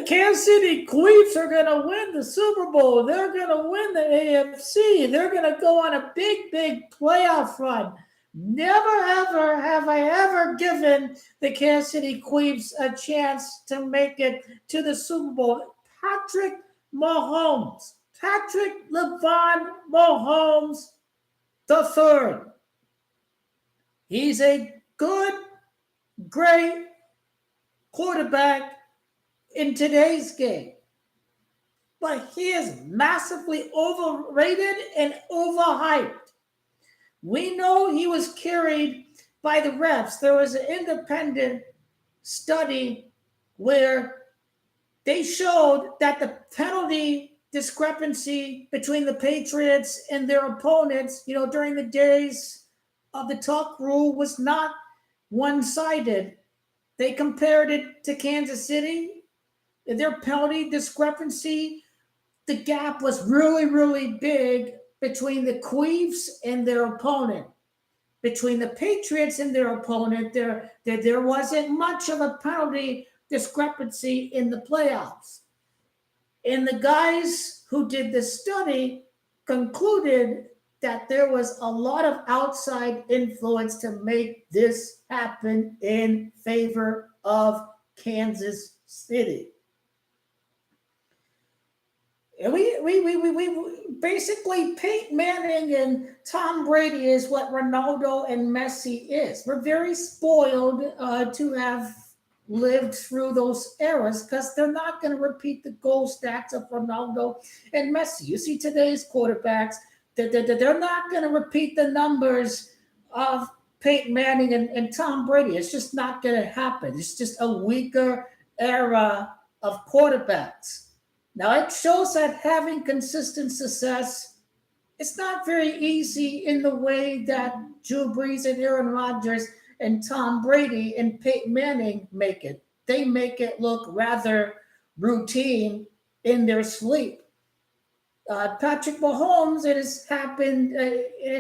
Kansas City Queefs are going to win the Super Bowl. They're going to win the AFC. They're going to go on a big, big playoff run. Never, ever have I ever given the Kansas City Queefs a chance to make it to the Super Bowl. Patrick Mahomes the third. He's a good, great quarterback in today's game. But he is massively overrated and overhyped. We know he was carried by the refs. There was an independent study where they showed that the penalty discrepancy between the Patriots and their opponents, during the days of the tuck rule was not one-sided. They compared it to Kansas City. Their penalty discrepancy, the gap was really, really big between the Queefs and their opponent. Between the Patriots and their opponent, there wasn't much of a penalty discrepancy in the playoffs. And the guys who did the study concluded that there was a lot of outside influence to make this happen in favor of Kansas City. And we basically, Peyton Manning and Tom Brady is what Ronaldo and Messi is. We're very spoiled to have lived through those eras because they're not going to repeat the goal stacks of Ronaldo and Messi. You see today's quarterbacks, they're not going to repeat the numbers of Peyton Manning and Tom Brady. It's just not going to happen. It's just a weaker era of quarterbacks. Now, it shows that having consistent success, it's not very easy in the way that Drew Brees and Aaron Rodgers and Tom Brady and Peyton Manning make it. They make it look rather routine in their sleep. Patrick Mahomes, it has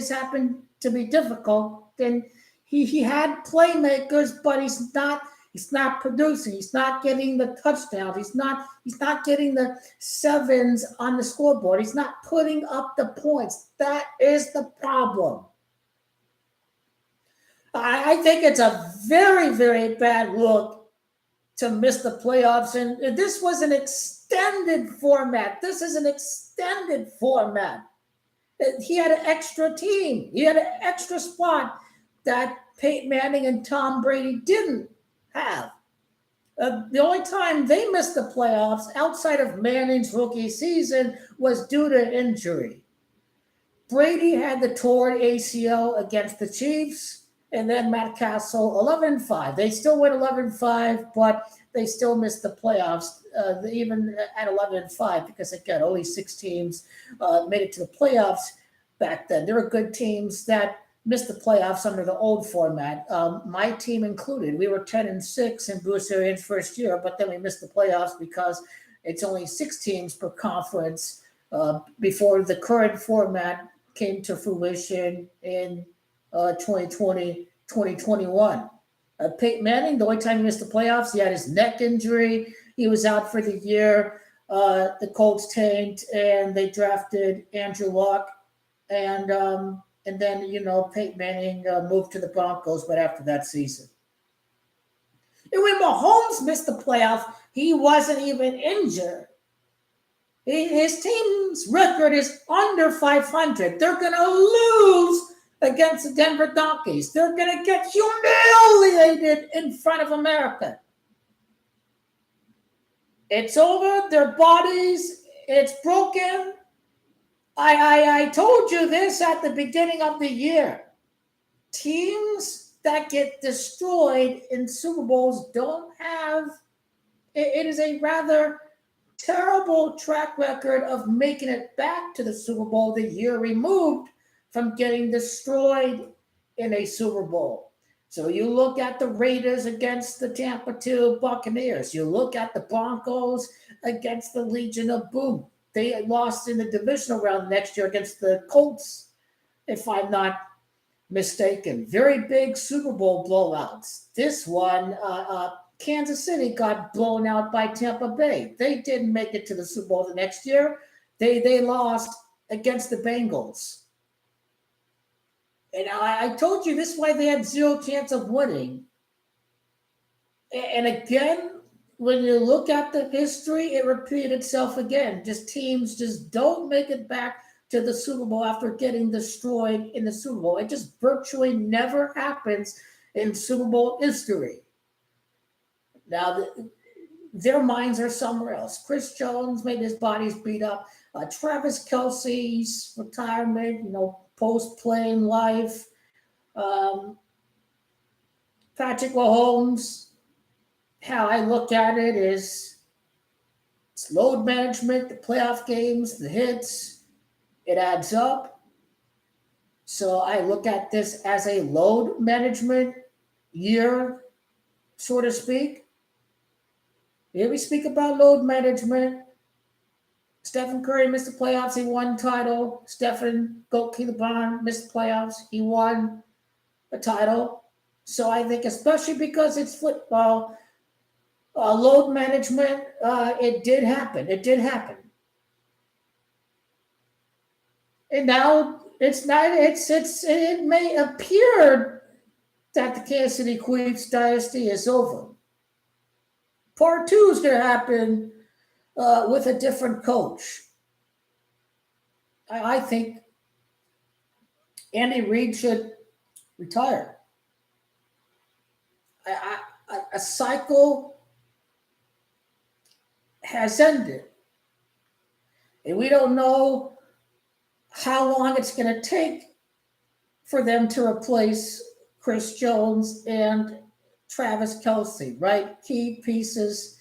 happened to be difficult. And he had playmakers, but he's not producing. He's not getting the touchdowns. He's not getting the sevens on the scoreboard. He's not putting up the points. That is the problem. I think it's a very, very bad look to miss the playoffs. And this was an extended format. This is an extended format. He had an extra team. He had an extra spot that Peyton Manning and Tom Brady didn't have. The only time they missed the playoffs outside of Manning's rookie season was due to injury. Brady had the torn ACL against the Chiefs, and then Matt Castle 11-5. They still went 11-5, but they still missed the playoffs, even at 11-5, because again, only 6 teams made it to the playoffs back then. There were good teams that missed the playoffs under the old format. My team included. We were 10-6 in Bruce Arians' first year, but then we missed the playoffs because it's only 6 teams per conference before the current format came to fruition in 2020, 2021. Peyton Manning, the only time he missed the playoffs, he had his neck injury. He was out for the year. The Colts tanked, and they drafted Andrew Luck. And then, Peyton Manning moved to the Broncos, but after that season. And when Mahomes missed the playoff, he wasn't even injured. His team's record is under 500. They're going to lose against the Denver Donkeys. They're going to get humiliated in front of America. It's over. Their bodies, it's broken. I told you this at the beginning of the year. Teams that get destroyed in Super Bowls don't have, it is a rather terrible track record of making it back to the Super Bowl the year removed from getting destroyed in a Super Bowl. So you look at the Raiders against the Tampa 2 Buccaneers. You look at the Broncos against the Legion of Boom. They lost in the divisional round next year against the Colts, if I'm not mistaken. Very big Super Bowl blowouts. This one Kansas City got blown out by Tampa Bay. They didn't make it to the Super Bowl the next year. They lost against the Bengals. And I told you this is why they had zero chance of winning. And again, when you look at the history, it repeated itself again. Just teams just don't make it back to the Super Bowl after getting destroyed in the Super Bowl. It just virtually never happens in Super Bowl history. Now, their minds are somewhere else. Chris Jones made his bodies beat up. Travis Kelce's retirement, post-playing life. Patrick Mahomes, how I look at it is it's load management, the playoff games, the hits, it adds up. So I look at this as a load management year, so to speak. Here we speak about load management. Stephen Curry missed the playoffs. He won title. Stephen Goat missed the playoffs. He won a title. So I think, especially because it's football, load management, it did happen. It did happen. And now it's not. It may appear that the Kansas City Queefs dynasty is over. Part 2 is going to happen with a different coach. I think Andy Reid should retire. A cycle has ended. And we don't know how long it's going to take for them to replace Chris Jones and Travis Kelce, right? Key pieces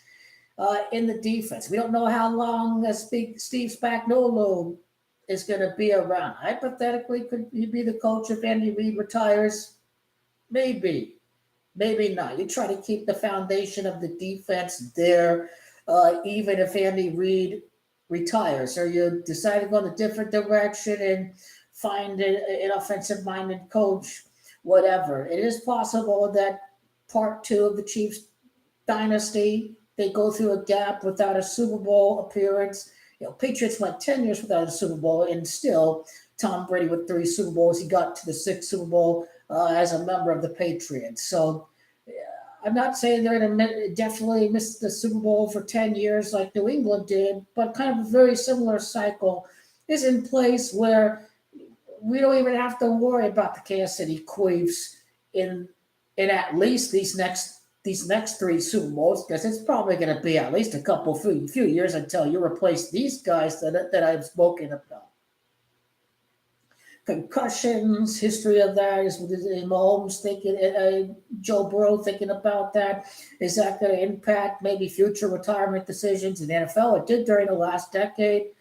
in the defense. We don't know how long Steve Spagnuolo is going to be around. Hypothetically, could he be the coach if Andy Reid retires? Maybe. Maybe not. You try to keep the foundation of the defense there, even if Andy Reid retires, or you decide to go in a different direction and find an offensive-minded coach, whatever. It is possible that part 2 of the Chiefs dynasty, they go through a gap without a Super Bowl appearance. Patriots went 10 years without a Super Bowl, and still Tom Brady with 3 Super Bowls. He got to the 6th Super Bowl as a member of the Patriots. So I'm not saying they're going to definitely miss the Super Bowl for 10 years like New England did, but kind of a very similar cycle is in place where we don't even have to worry about the Kansas City Queefs in at least these next 3 Super Bowls, because it's probably going to be at least a few years until you replace these guys that I've spoken about. Concussions, history of that is Mahomes thinking, Joe Burrow thinking about that. Is that going to impact maybe future retirement decisions in the NFL? It did during the last decade.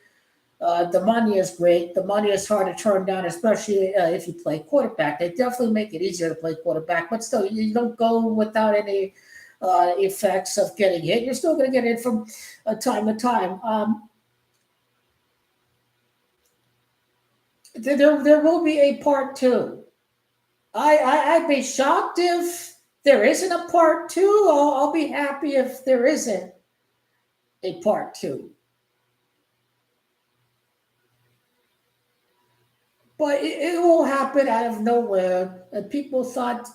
The money is great. The money is hard to turn down, especially if you play quarterback. They definitely make it easier to play quarterback, but still, you don't go without any effects of getting hit. You're still going to get hit from time to time. There will be a part 2. I'd be shocked if there isn't a part 2. I'll be happy if there isn't a part 2. But it will happen out of nowhere. People thought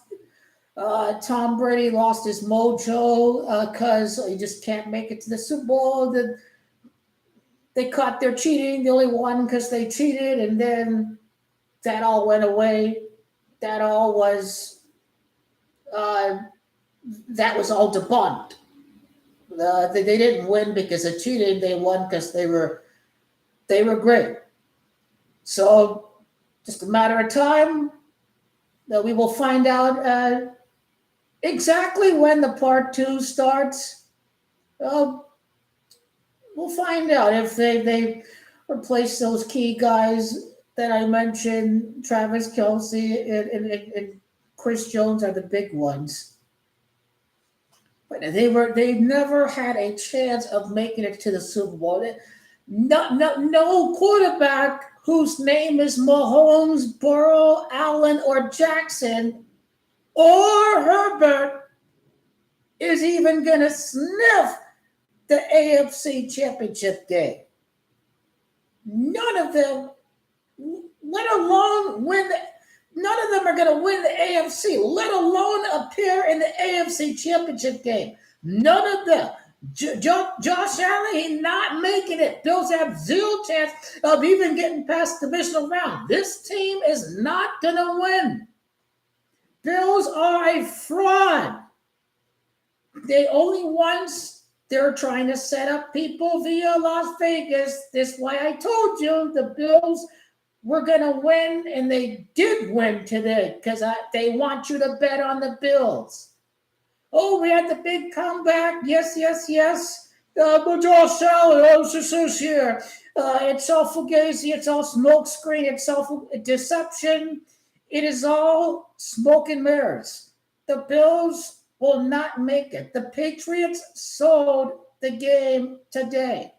Tom Brady lost his mojo because he just can't make it to the Super Bowl. They caught their cheating. They only won because they cheated, and then that all went away. That all was that was all debunked. They didn't win because of cheating. They won because they were great. So just a matter of time that we will find out exactly when the part 2 starts. We'll find out if they replace those key guys that I mentioned. Travis Kelce and Chris Jones are the big ones. But they never had a chance of making it to the Super Bowl. No quarterback whose name is Mahomes, Burrow, Allen, or Jackson, or Herbert is even going to sniff the AFC Championship game. None of them, let alone win none of them are going to win the AFC, let alone appear in the AFC Championship game. None of them. Josh Allen, he's not making it. Bills have zero chance of even getting past the divisional round. This team is not going to win. Bills are a fraud. They only once they're trying to set up people via Las Vegas. This is why I told you the Bills were going to win, and they did win today because they want you to bet on the Bills. Oh, we had the big comeback. Yes. But Josh Allen, here. It's all fugazi. It's all smokescreen. It's all deception. It is all smoke and mirrors. The Bills will not make it. The Patriots sold the game today.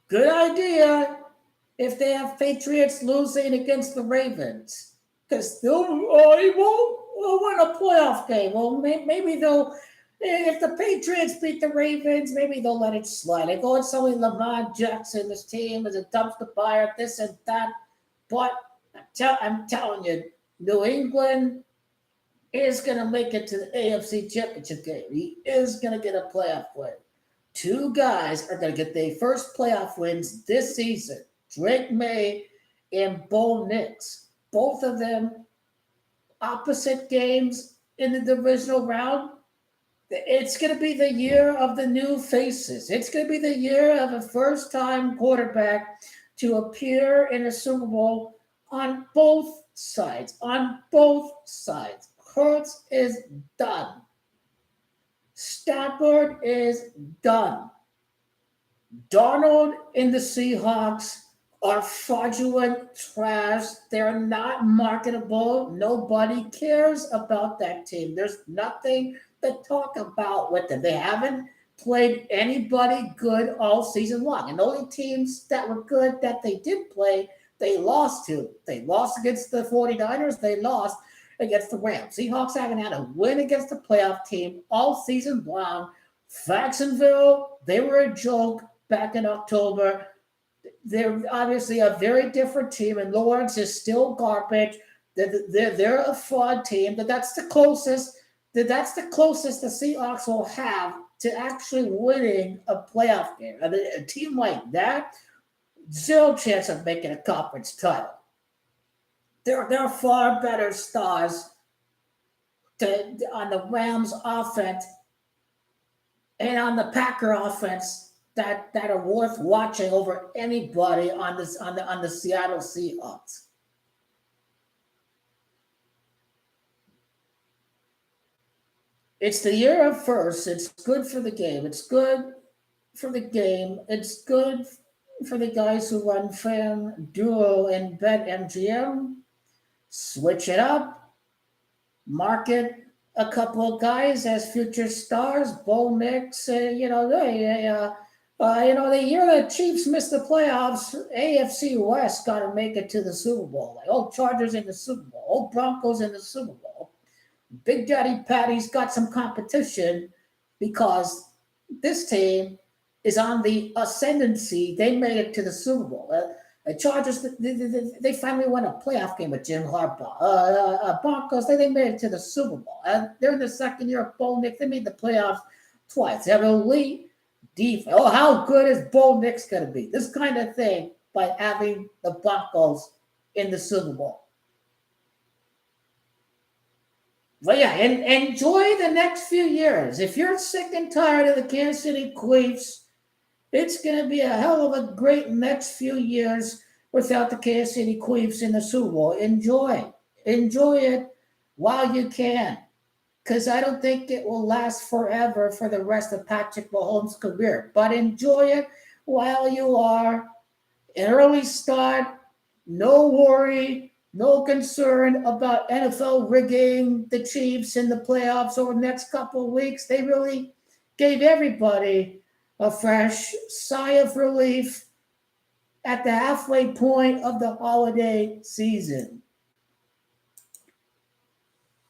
Good idea if they have Patriots losing against the Ravens, because he won't win a playoff game. Well, maybe they'll, if the Patriots beat the Ravens, maybe they'll let it slide. Like, oh, it's only Lamar Jackson. This team is a dumpster fire, this and that. But I'm telling you, New England is going to make it to the AFC Championship game. He is going to get a playoff win. Two guys are going to get their first playoff wins this season. Drake May and Bo Nix. Both of them opposite games in the divisional round. It's going to be the year of the new faces. It's going to be the year of a first-time quarterback to appear in a Super Bowl on both sides. On both sides. Hurts is done. Stafford is done. Darnold and the Seahawks are fraudulent trash. They're not marketable. Nobody cares about that team. There's nothing to talk about with them. They haven't played anybody good all season long. And the only teams that were good that they did play, they lost to. They lost against the 49ers. They lost against the Rams. Seahawks haven't had a win against a playoff team all season long. Jacksonville, they were a joke back in October. They're obviously a very different team, and Lawrence is still garbage. They're a fraud team. That's the closest the Seahawks will have to actually winning a playoff game. A team like that, zero chance of making a conference title. They're far better stars on the Rams offense and on the Packer offense that are worth watching over anybody on the Seattle Seahawks. It's the year of first. It's good for the game. It's good for the game. It's good for the guys who run FanDuel and BetMGM. Switch it up. Market a couple of guys as future stars. Bo Nix, the year the Chiefs missed the playoffs, AFC West got to make it to the Super Bowl. Like, Chargers in the Super Bowl. Broncos in the Super Bowl. Big Daddy Patty's got some competition because this team is on the ascendancy. They made it to the Super Bowl. The Chargers, they finally won a playoff game with Jim Harbaugh. Broncos, they made it to the Super Bowl. They're in the second year of Bo Nix. They made the playoffs twice. They have an elite defense. Oh, how good is Bo Nix going to be? This kind of thing by having the Broncos in the Super Bowl. But yeah, and enjoy the next few years. If you're sick and tired of the Kansas City Queefs, it's going to be a hell of a great next few years without the Kansas City Queefs in the Super Bowl. Enjoy it while you can, because I don't think it will last forever for the rest of Patrick Mahomes' career. But enjoy it while you are. An early start, no worry. No concern about NFL rigging the Chiefs in the playoffs over the next couple of weeks. They really gave everybody a fresh sigh of relief at the halfway point of the holiday season.